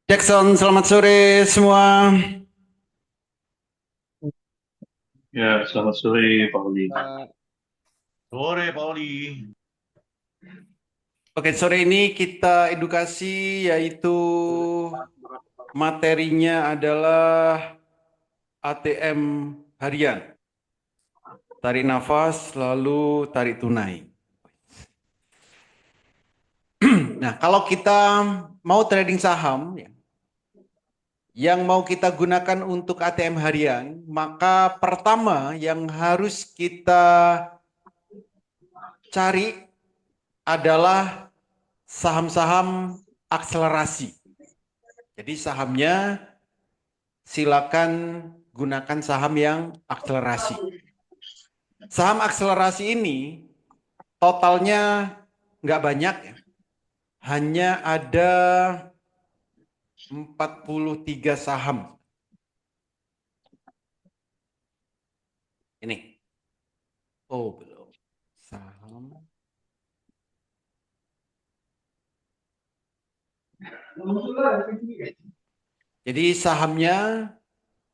Jackson, selamat sore semua. Ya, selamat sore, Pak Oli. Sore, Pak Oli. Oke, sore ini kita edukasi yaitu materinya adalah ATM harian. Tarik nafas, lalu tarik tunai. Nah, kalau kita mau trading saham, ya, yang mau kita gunakan untuk ATM harian, maka pertama yang harus kita cari adalah saham-saham akselerasi. Jadi sahamnya silakan gunakan saham yang akselerasi. Saham akselerasi ini totalnya nggak banyak ya. Hanya ada 43 saham. Ini. Oh, belum. Saham. Jadi sahamnya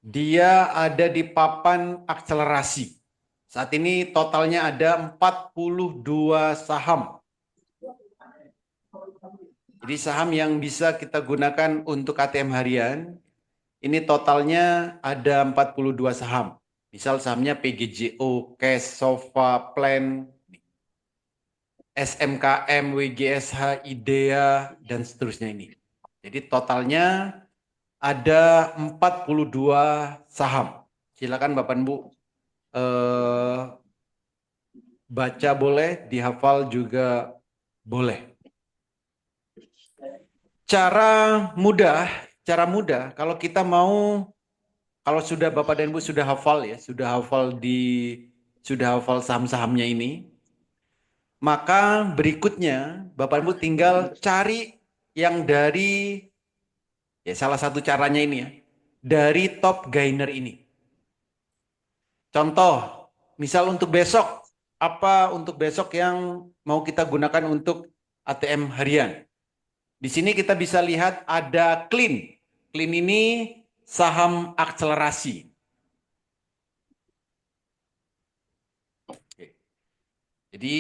dia ada di papan akselerasi. Saat ini totalnya ada 42 saham. Jadi saham yang bisa kita gunakan untuk ATM harian, ini totalnya ada 42 saham. Misal sahamnya PGJO, Cash, Sofa, Plan, SMKM, WGSH, IDEA, dan seterusnya ini. Jadi totalnya ada 42 saham. Silakan Bapak Ibu baca boleh, dihafal juga boleh. Cara mudah kalau kita mau, kalau sudah Bapak dan Ibu sudah hafal ya, sudah hafal saham-sahamnya ini, maka berikutnya Bapak Ibu tinggal cari yang dari, ya salah satu caranya ini ya, dari top gainer ini. Contoh, misal untuk besok, apa untuk besok yang mau kita gunakan untuk ATM harian? Di sini kita bisa lihat ada Clean. Clean ini saham akselerasi. Oke. Jadi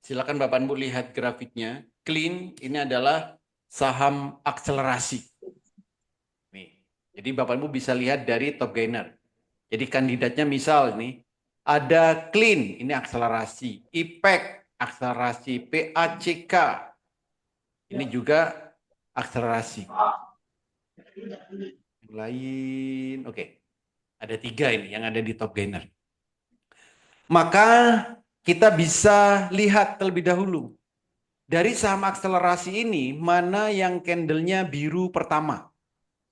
silakan Bapak Ibu lihat grafiknya. Clean ini adalah saham akselerasi. Nih. Jadi Bapak Ibu bisa lihat dari top gainer. Jadi kandidatnya misal ini ada Clean, ini akselerasi. IPEC, akselerasi. PACK, ini juga akselerasi. Yang lain, oke. Ada 3 ini yang ada di top gainer. Maka kita bisa lihat terlebih dahulu. Dari saham akselerasi ini, mana yang candlenya biru pertama.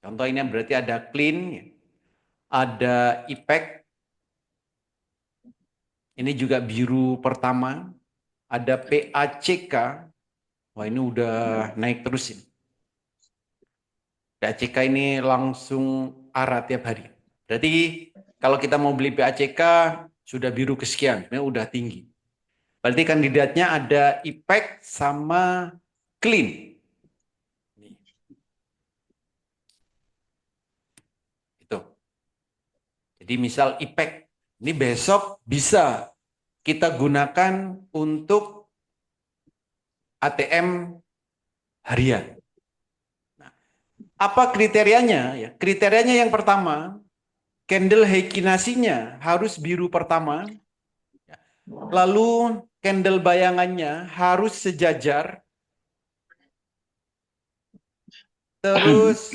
Contoh ini berarti ada Clean, ada IPEC, ini juga biru pertama. Ada PACK, wah ini udah naik terus ini. PACK ini langsung arah tiap hari. Berarti kalau kita mau beli PACK, sudah biru kesekian, sebenarnya udah tinggi. Berarti kandidatnya ada IPEC sama Clean. Itu. Jadi misal IPEC, ini besok bisa kita gunakan untuk ATM harian. Nah, apa kriterianya? Ya, kriterianya yang pertama, candle Heikinasinya harus biru pertama. Lalu candle bayangannya harus sejajar. Terus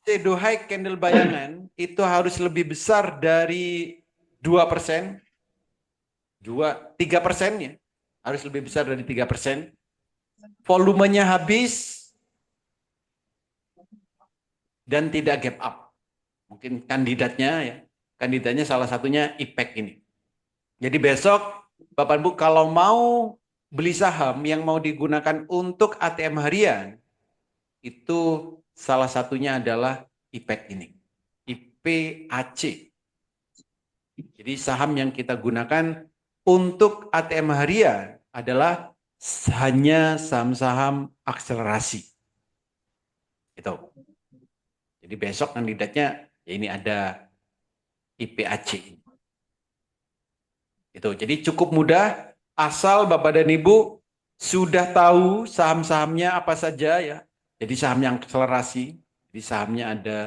shadow high candle bayangan itu harus lebih besar dari 2%. 3% ya. Harus lebih besar dari 3%. Volumenya habis dan tidak gap up. Mungkin kandidatnya ya. Kandidatnya salah satunya IPEC ini. Jadi besok Bapak Ibu kalau mau beli saham yang mau digunakan untuk ATM harian, itu salah satunya adalah IPEC ini. IPAC. Jadi saham yang kita gunakan untuk ATM harian adalah hanya saham-saham akselerasi. Itu. Jadi besok kandidatnya ya ini ada IPAC. Itu. Jadi cukup mudah asal Bapak dan Ibu sudah tahu saham-sahamnya apa saja ya. Jadi saham yang akselerasi. Jadi sahamnya ada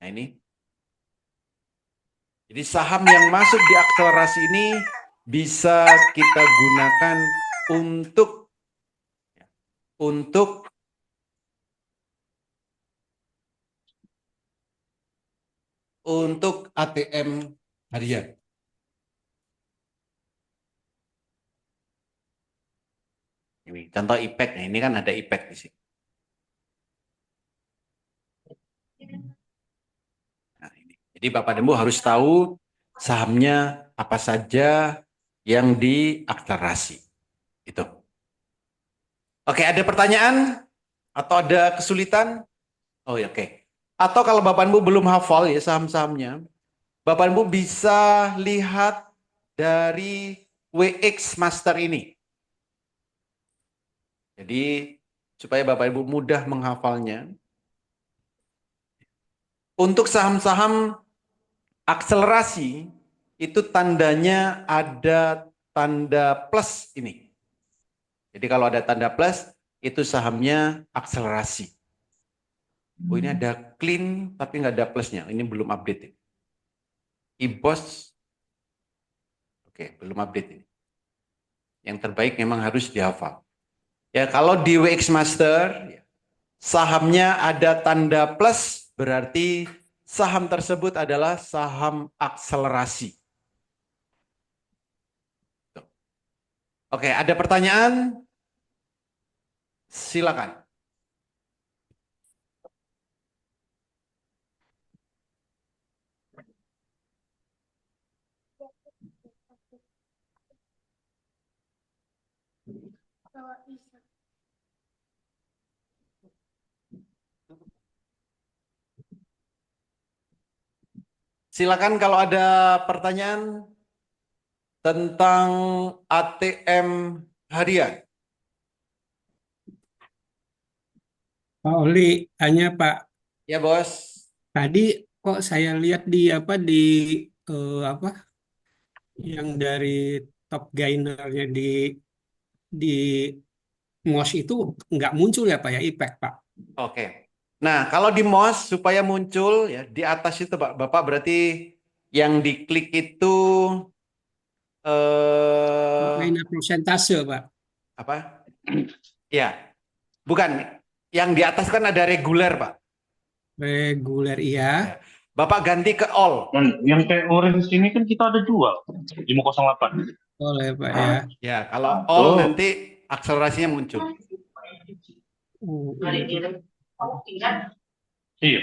nah ini. Jadi saham yang masuk di akselerasi ini bisa kita gunakan untuk ATM harian. Ini contoh IPEC, nah ini kan ada IPEC di sini. Nah, ini. Jadi Bapak dan Ibu harus tahu sahamnya apa saja yang diakselerasi. Itu. Oke, ada pertanyaan atau ada kesulitan? Oh ya, oke. Atau kalau Bapak Ibu belum hafal ya saham-sahamnya, Bapak Ibu bisa lihat dari WX Master ini. Jadi supaya Bapak Ibu mudah menghafalnya. Untuk saham-saham akselerasi itu tandanya ada tanda plus ini. Jadi kalau ada tanda plus itu sahamnya akselerasi. Oh ini ada clean tapi nggak ada plusnya. Ini belum update. IBOS, oke belum update ini. Yang terbaik memang harus dihafal. Ya kalau di WX Master sahamnya ada tanda plus berarti saham tersebut adalah saham akselerasi. Oke, ada pertanyaan? Silakan. Silakan kalau ada pertanyaan tentang ATM harian. Pak Oli, tanya Pak, Ya, Bos. tadi kok saya lihat di apa apa yang dari top gainernya di MOS itu nggak muncul ya Pak ya impact Pak. Oke. Nah, kalau di MOS supaya muncul ya di atas itu Pak, Bapak berarti yang diklik itu Gainer persentase Pak. apa? Ya, bukan. Yang di atas kan ada reguler, Pak. Reguler iya. Ya. Bapak ganti ke all. Yang kayak orange ini kan kita ada jual 508. Boleh Pak ya. Ya, kalau all Oh. nanti akselerasinya muncul. Iya.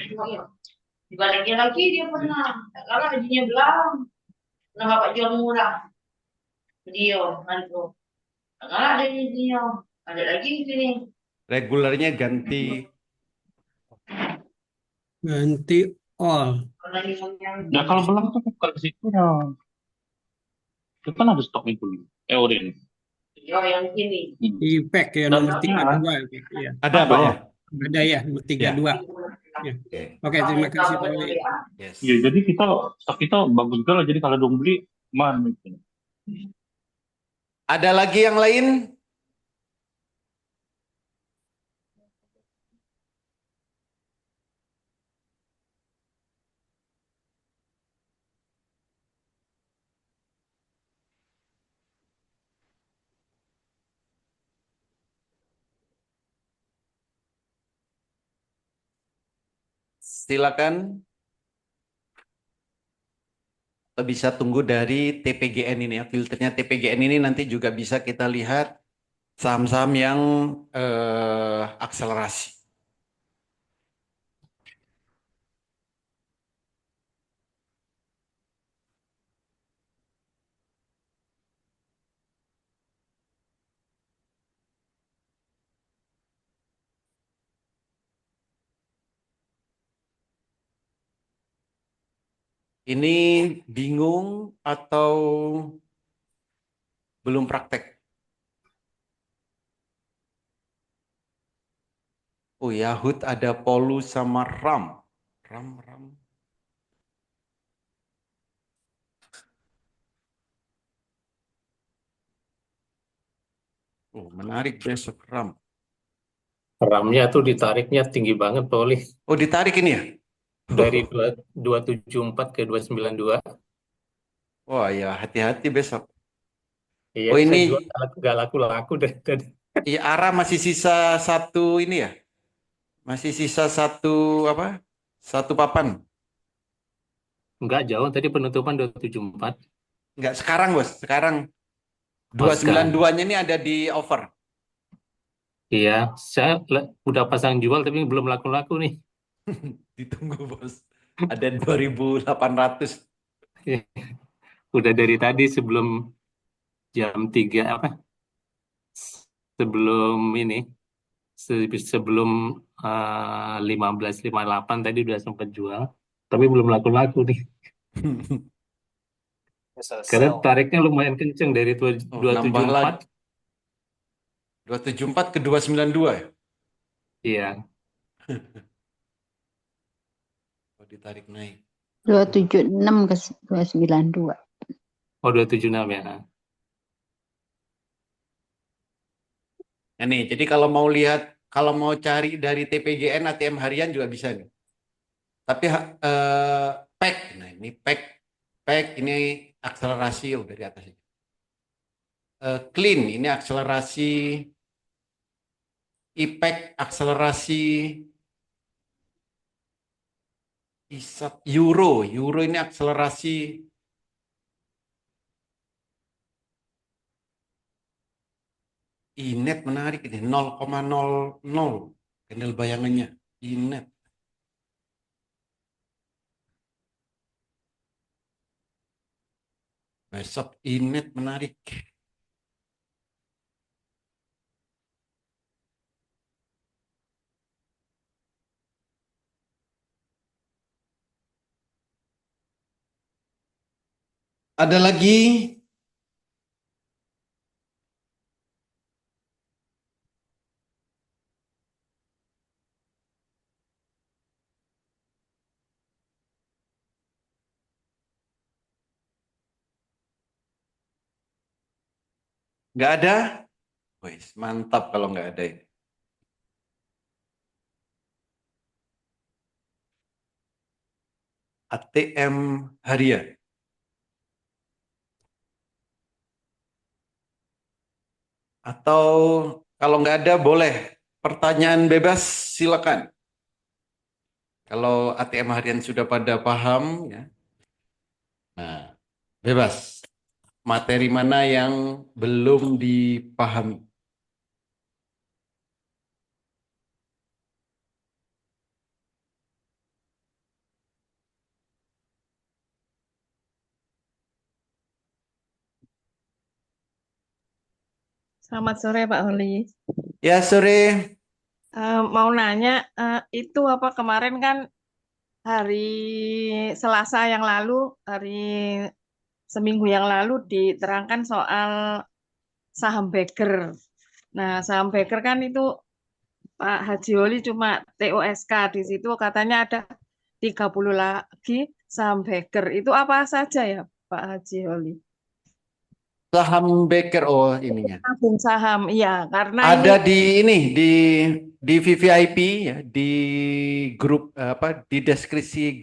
Dibalikin lagi dia pernah. Kalau gajinya belum. Pernah bapak jual murah. Dia, mantu. Kalau ada dia. Ada lagi di sini. Regulernya ganti. Ganti all. Nah kalau belang tuh bukan ke situ ya. Itu kan ada stok itu. Orange. Iya, yang sini. Impact ya nomor 32 ya. Ada Pak ya? Ada ya nomor 32. Ya. Oke. Oke, terima kasih Pak Oli. Yes. Iya, jadi stok kita bagus juga. Jadi kalau dong beli, mana itu? Ada lagi yang lain? Silakan. Atau bisa tunggu dari TPGN ini ya. Filternya TPGN ini nanti juga bisa kita lihat saham-saham yang akselerasi. Ini bingung atau belum praktek. Oh, Yahud ada Polus sama Ram. Ram. Oh, menarik besok Ram. RAM-nya tuh ditariknya tinggi banget, Pak Oli. Oh, ditarik ini ya? Dari 274 ke 292. Wah, ya hati-hati besok. Iya, Oh, saya ini jual nggak laku-laku deh tadi. ya, arah masih sisa satu ini ya? Masih sisa satu apa? Satu papan. Nggak jauh, tadi penutupan 274. Enggak sekarang, Bos. Sekarang Oh, sekarang. 292-nya ini ada di over. Iya, saya udah pasang jual tapi belum laku-laku nih. Ditunggu, Bos. Ada 2.800. Udah dari tadi sebelum jam 3 apa? Sebelum ini, sebelum 15.58 tadi udah sempat jual, tapi belum laku-laku nih. Karena tariknya lumayan kenceng dari Oh, nambah 274. lagi. 274 ke 292 ya? Iya, Oh, ditarik naik. 276 ke 292. oh 276 ya. Nah, nih, jadi kalau mau lihat, kalau mau cari dari TPGN ATM harian juga bisa nih. Tapi PEG, nah ini PEG ini akselerasi dari atas ini. Clean ini akselerasi, IPEC akselerasi, ISAT Euro ini akselerasi. Inet menarik ini 0,00 candle bayangannya Inet. Besok Inet menarik. Ada lagi? Nggak ada? Wih, mantap kalau nggak ada ini. ATM harian. Atau kalau nggak ada boleh pertanyaan bebas silakan. Kalau ATM harian sudah pada paham ya. Nah, bebas. Materi mana yang belum dipahami? Selamat sore Pak Holi. Ya, sore. Mau nanya, itu apa kemarin kan hari Selasa yang lalu, hari seminggu yang lalu diterangkan soal saham Baker. Nah, saham Baker kan itu Pak Haji Holi cuma TOSK, di situ katanya ada 30 lagi saham Baker. Itu apa saja ya Pak Haji Holi? Saham Baker, oh ininya. Tabung saham, iya, karena Ada ini di ini di VVIP ya, di grup apa di deskripsi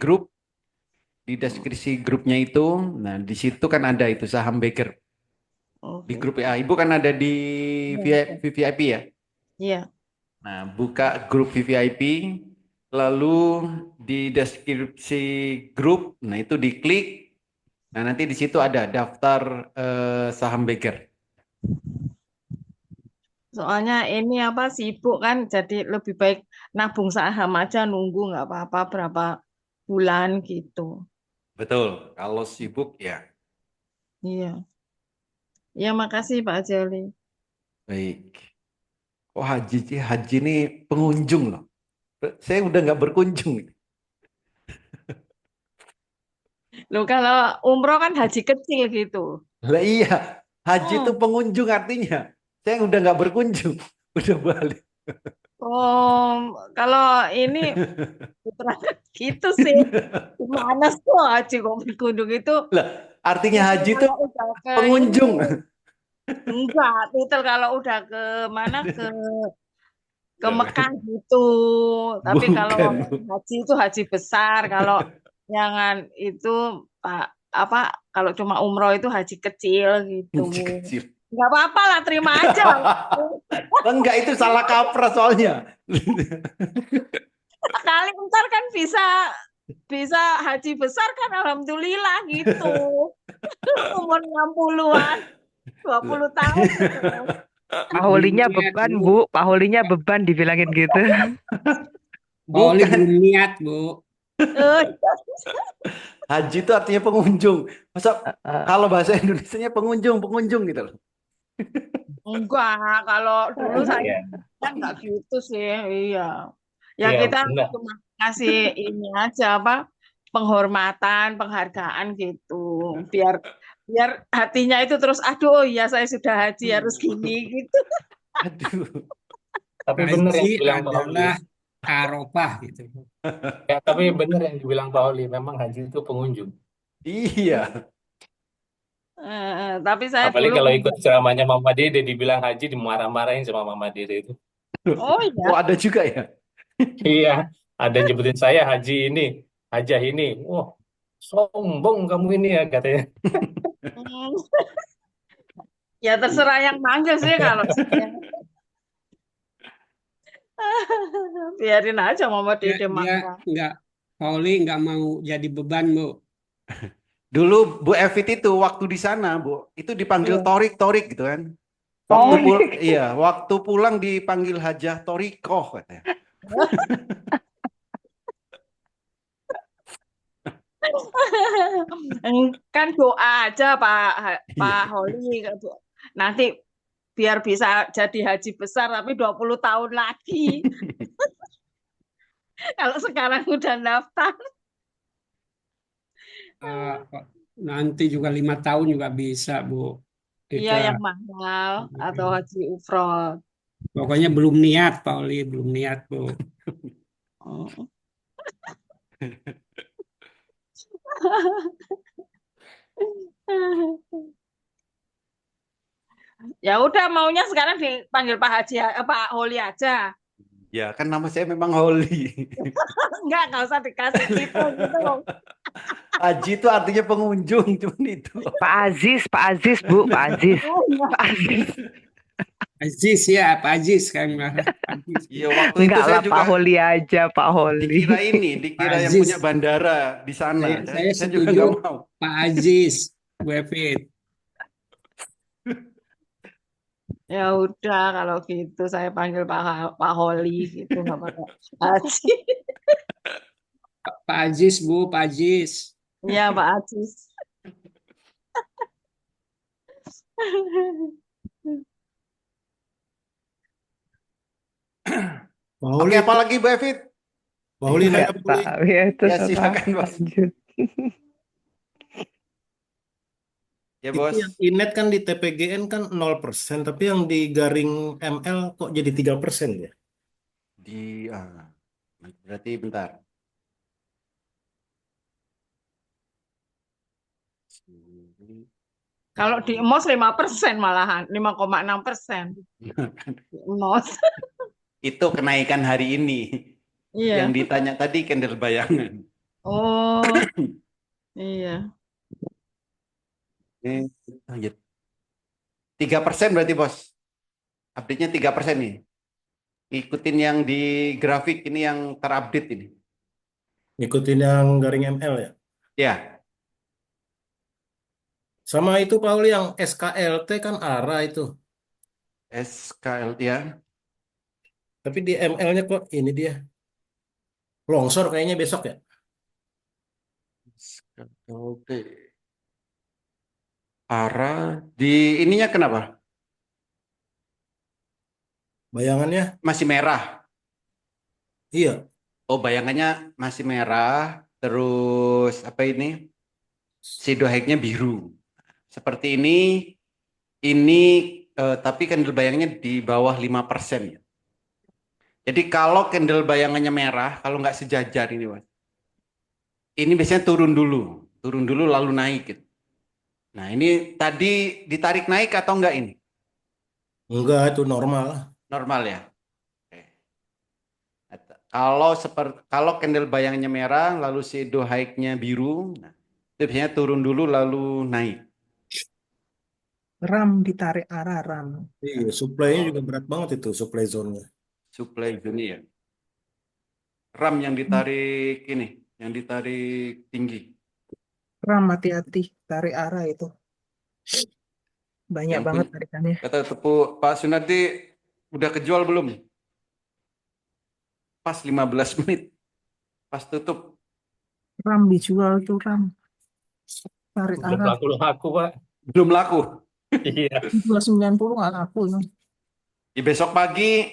grupnya itu. Nah, di situ kan ada itu saham Baker. Di oke. grup ya, Ibu kan ada di Iya, VVIP ya. iya. Nah, buka grup VVIP, lalu di deskripsi grup, nah itu diklik. Nah, nanti di situ ada daftar saham Baker. Soalnya ini apa sibuk kan, jadi lebih baik nabung saham aja nunggu nggak apa-apa berapa bulan gitu. Betul, kalau sibuk ya. Iya, ya makasih Pak Jeli. Baik. Oh, haji ini pengunjung loh. Saya udah nggak berkunjung. Loh kalau umroh kan haji kecil gitu. Lah iya, Haji itu Hmm. pengunjung artinya. Saya udah nggak berkunjung, udah balik. Oh, kalau ini putra gitu sih. Gimana sih haji kok berkunjung itu? Lah, artinya Titel haji itu kalau udah ke ini, pengunjung. enggak. Titel kalau udah ke mana, ke Mekah gitu. Tapi kalau Bukan, Bu. haji itu haji besar. Kalau jangan itu apa? Kalau cuma umroh itu haji kecil gitu. Haji kecil. Nggak apa-apa lah, terima aja. Enggak, itu salah kaprah soalnya. Kali ntar kan bisa haji besar kan, alhamdulillah gitu. Umur 60-an, 20 tahun gitu. Pak Holinya Belum niat, beban, Bu. Bu. Pak Holinya beban dibilangin gitu. Pak Oli Bukan. belum niat, Bu. Eh, Haji itu artinya pengunjung. Masa Eh, kalau bahasa Indonesianya pengunjung gitu loh. Enggak, kalau dulu saya Iya, kan nggak gitu sih, iya. Ya iya kita benar. cuma ngasih ini aja apa, penghormatan, penghargaan gitu, biar biar hatinya itu terus, aduh, oh iya saya sudah haji harus gini gitu. Aduh. Tapi benar yang Haji dibilang Pak Oli. adalah Arafah gitu. Ya, tapi benar yang dibilang Pak Oli. Memang haji itu pengunjung. Iya. Tapi saya Apalagi dulu kalau ikut ceramahnya Mama Dede dibilang haji dimarah-marahin sama Mama Dede itu. oh iya, Oh, ada juga ya. Iya, ada yang nyebutin saya haji ini, hajah ini. Wah, sombong kamu ini ya katanya. Hmm, ya terserah yang manggil sih kalau saya. Biarin aja Mama Dia, Dede dia marah. nggak, Pak Oli nggak mau jadi beban, Bu. Dulu Bu Evit itu waktu di sana, Bu, itu dipanggil Iya. Torik gitu kan. Oh, Iya, waktu pulang dipanggil Hajah Torikoh katanya. kan doa aja Pak Iya. Holi, nanti biar bisa jadi haji besar tapi 20 tahun lagi. Kalau sekarang udah daftar. Nanti juga 5 tahun juga bisa, Bu. Iya, Kita yang mahal atau haji umroh. pokoknya belum niat, Pak Oli, belum niat, Bu. Ya udah, maunya sekarang dipanggil Pak Haji, Pak Holi aja. Ya, kan nama saya memang Holi. Nggak usah dikasih gitu gitu. Haji itu artinya pengunjung, cuman itu. Pak Aziz, Bu. Pak Aziz. Pak Aziz. Aziz ya, Pak Aziz kan. Aziz. Iya, waktu itu Enggak saya lah, juga Pak Holi aja, Pak Holi. dikira yang Aziz. punya bandara di sana. Saya Saya juga setuju. nggak mau. Pak Aziz, Bu Evit. Ya udah, kalau gitu saya panggil Pak Holi gitu, nggak apa-apa. Haji. Pak Aziz, Bu, Pak Aziz. Iya, Pak Aziz. Pak Oke, Holi, apa lagi Bu Evit? Pak Holi nanya, Enggak Pak Holi. tahu ya itu Ya, apa. silakan, Bos. Lanjut. Ya, Itu Bos. yang inet kan di TPGN kan 0%, tapi yang di garing ML kok jadi 3% ya? Berarti bentar. Kalau di EMOS 5% malahan, 5,6%. EMOS. Itu kenaikan hari ini. Iya. Yang ditanya tadi Kendel Bayangan. Oh, iya. 3% berarti, Bos. Update-nya 3% nih. Ikutin yang di grafik ini yang terupdate ini. Ikutin yang garing ML ya? Ya, Sama itu Pak Holi yang SKLT kan ARA itu. SKL ya. Tapi di ML-nya kok ini dia. Longsor kayaknya besok ya? Oke. ARA di ininya kenapa? Bayangannya? Masih merah. Iya. Oh, bayangannya masih merah. Terus apa ini? Shadow height-nya biru. Seperti ini Ini tapi candle bayangnya di bawah 5% ya. Jadi kalau candle bayangannya merah, kalau nggak sejajar ini, Mas. Ini biasanya turun dulu lalu naik gitu. Nah, ini tadi ditarik naik atau enggak ini? Enggak, itu normal. Normal ya. Oke. Kalau candle bayangannya merah, lalu shadow high-nya biru, nah, itu biasanya turun dulu lalu naik. RAM ditarik arah RAM. Iya, supply-nya Oh, juga berat banget itu, supply zone-nya. supply zone ya. RAM yang ditarik ini, yang ditarik tinggi. RAM hati-hati tarik arah itu. Banyak Yang banget punya tarikannya. kata tepuk Pak Sunardi udah kejual belum? Pas 15 menit, pas tutup. RAM dijual tuh RAM. Tarik Belum arah. laku-laku, Pak. Belum laku. Iya. Jual 90 nggak laku. Ya. Di besok pagi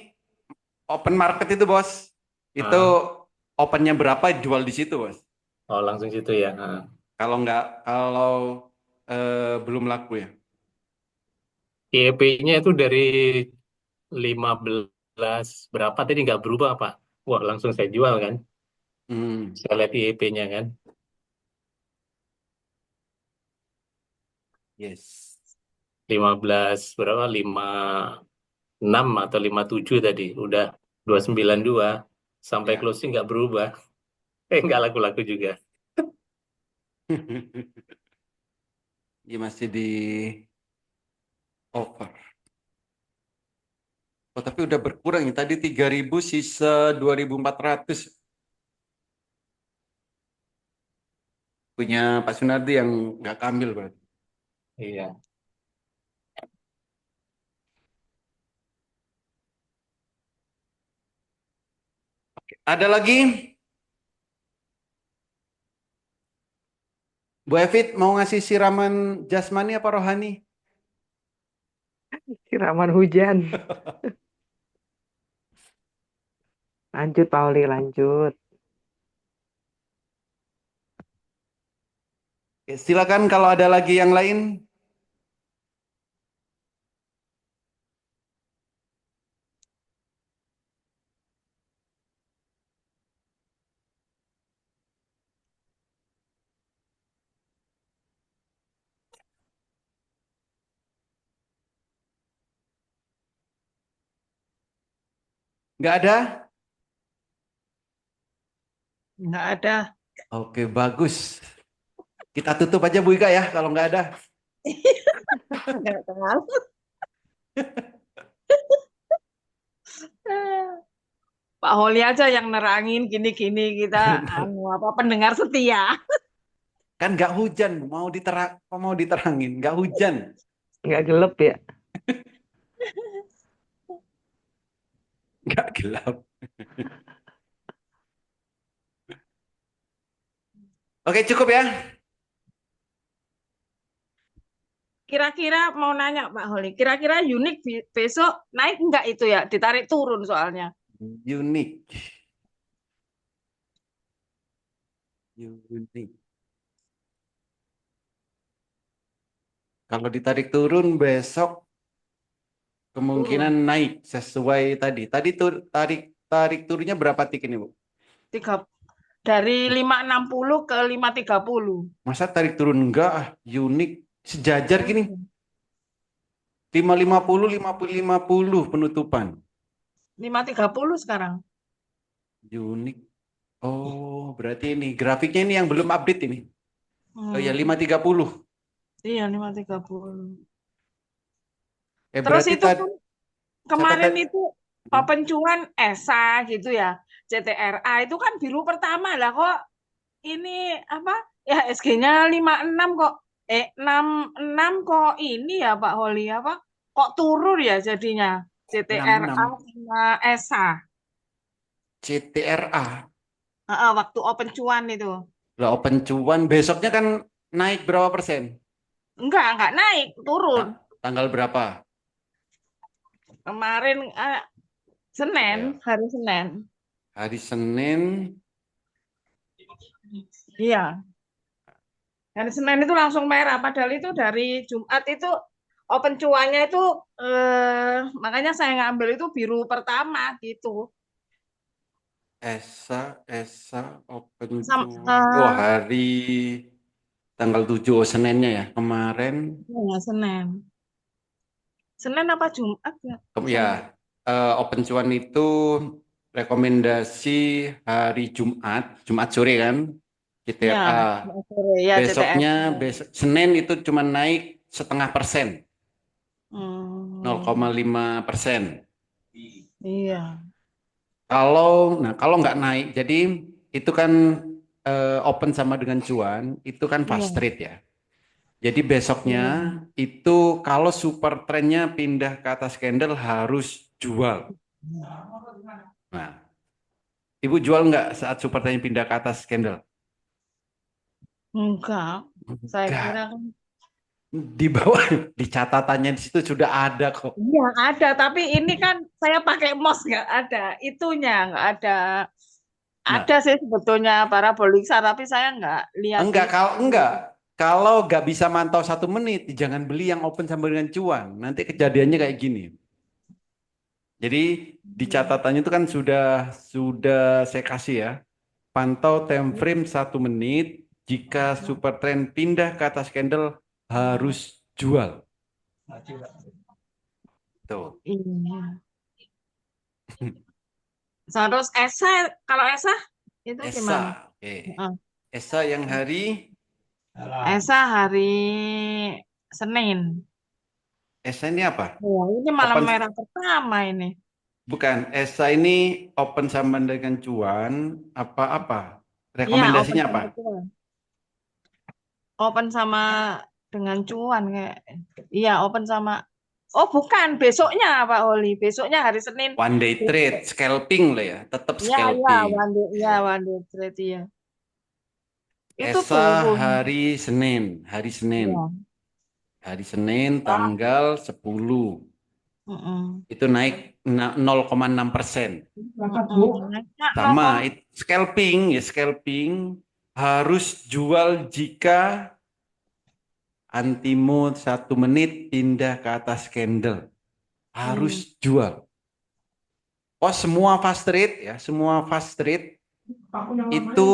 open market itu, Bos. Itu Ah, opennya berapa jual di situ, Bos. oh langsung situ ya. Ah. Kalau belum laku ya. IEP-nya itu dari 15 berapa tadi nggak berubah, Pak? Wah, langsung saya jual kan. Hmm, Saya lihat IEP-nya kan. yes. 15 berapa? 56 atau 57 tadi. Udah 292 sampai Ya. closing nggak berubah. Nggak laku-laku juga. Dia masih di over. Oh, tapi udah berkurang ya. Tadi 3.000 sisa 2.400. Punya Pak Sunardi yang nggak kambil berarti. Iya. Ada lagi? Bu Evit mau ngasih siraman jasmani apa rohani? Siraman hujan. Lanjut, Pauli, lanjut. Oke, silakan kalau ada lagi yang lain. Nggak ada? Nggak ada. Oke, bagus. Kita tutup aja Bu Ika ya kalau nggak ada. Nggak tahu. Pak Holi aja yang nerangin gini-gini kita apa pendengar setia. Kan nggak hujan, mau diterangin, nggak hujan. Nggak gelap ya. Nggak gelap. Oke, cukup ya. Kira-kira mau nanya Pak Holi, kira-kira unik besok naik nggak itu ya? Ditarik turun soalnya. Unik. Unik. Kalau ditarik turun besok kemungkinan Turun. naik sesuai tadi. Tadi tuh tarik turunnya berapa tik ini, Bu? Dari 560 ke 530. Masa tarik turun enggak? Unik sejajar gini. 550 50 penutupan. 530 sekarang. Unik. Oh, berarti ini grafiknya ini yang belum update ini. Oh ya, 530. Iya, 530. Terus Berarti itu kan kemarin catatan itu pencuan ESA gitu ya. CTRA itu kan biru pertama lah kok ini apa? Ya SG-nya 56 kok 66 kok ini ya Pak Holi apa? Kok turun ya jadinya CTRA 66 sama ESA. CTRA. Waktu open cuan itu. Lah open cuan besoknya kan naik berapa persen? Enggak naik, turun. Tanggal berapa? Kemarin Senin, Ya. hari Senin. Hari Senin. Iya. Hari Senin itu langsung merah, padahal itu dari Jumat itu open cuannya itu makanya saya ngambil itu biru pertama gitu. Esa open Sam, cuan. Oh, hari tanggal 7 Seninnya ya. Kemarin ya, Senin. Senin apa Jumat ya? ya open cuan itu rekomendasi hari Jumat sore kan. Ya, CTRA. sore ya Besoknya CTS. Senin itu cuma naik 0,5%, Hmm, 0,5%. iya. Kalau nggak naik, jadi itu kan open sama dengan cuan, itu kan fast Iya. trade ya. Jadi besoknya itu kalau super trendnya pindah ke atas candle harus jual. Nah, Ibu jual nggak saat super trendnya pindah ke atas candle? Enggak. Saya Enggak. kira kan Di bawah, di catatannya di situ sudah ada kok. iya ada, tapi ini kan saya pakai mouse nggak ada itunya, nggak ada. Nah, Ada sih sebetulnya parabolika, tapi saya nggak lihat enggak, itu. kalau nggak bisa mantau 1 menit, jangan beli yang open sama dengan cuan. Nanti kejadiannya kayak gini. Jadi di catatannya itu kan sudah saya kasih ya. Pantau time frame 1 menit. Jika super trend pindah ke atas candle harus jual. Tuh. Iya. Terus Esa, kalau Esa itu gimana? Esa, oke. Heeh. Esa yang hari Esa hari Senin. Esa ini apa? Oh, ini malam Open, merah pertama ini. bukan. Esa ini open sama dengan cuan apa-apa? Iya, open Rekomendasinya apa? sama cuan. Open sama dengan cuan kayak. Iya, open sama. Oh, bukan. Besoknya Pak Oli. Besoknya hari Senin. One day trade, scalping lah ya, tetap Iya, iya, scalping. one day, iya, Oke. one day trade ya. Itu Esa turun. hari Senin, Iya. hari Senin tanggal 10. Mm-mm. Itu naik 0,6%. Naiknya Sama, scalping harus jual jika antimo 1 menit pindah ke atas candle. Harus jual. Oh, semua fast trade itu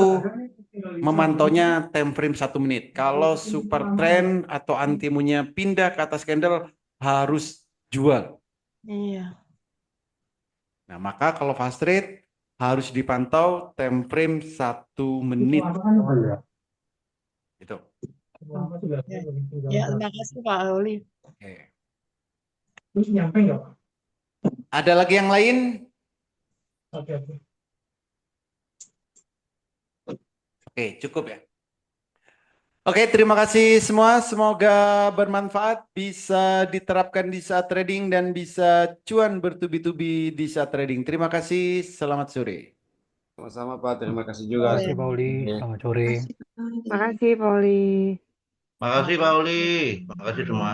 memantaunya time frame 1 menit. Kalau super trend atau antimonya pindah ke atas candle harus jual. Iya. Nah, maka kalau fast trade harus dipantau time frame 1 menit. Itu. Ya, terima kasih Pak Oli. Oke. Ada lagi yang lain? Oke, cukup ya. Oke, terima kasih semua. Semoga bermanfaat, bisa diterapkan di saat trading dan bisa cuan bertubi-tubi di saat trading. Terima kasih. Selamat sore. Sama-sama Pak, terima kasih juga. Terima kasih Pak Uli. Selamat sore. Makasih, Pauli. Makasih Pak Uli. Makasih semua.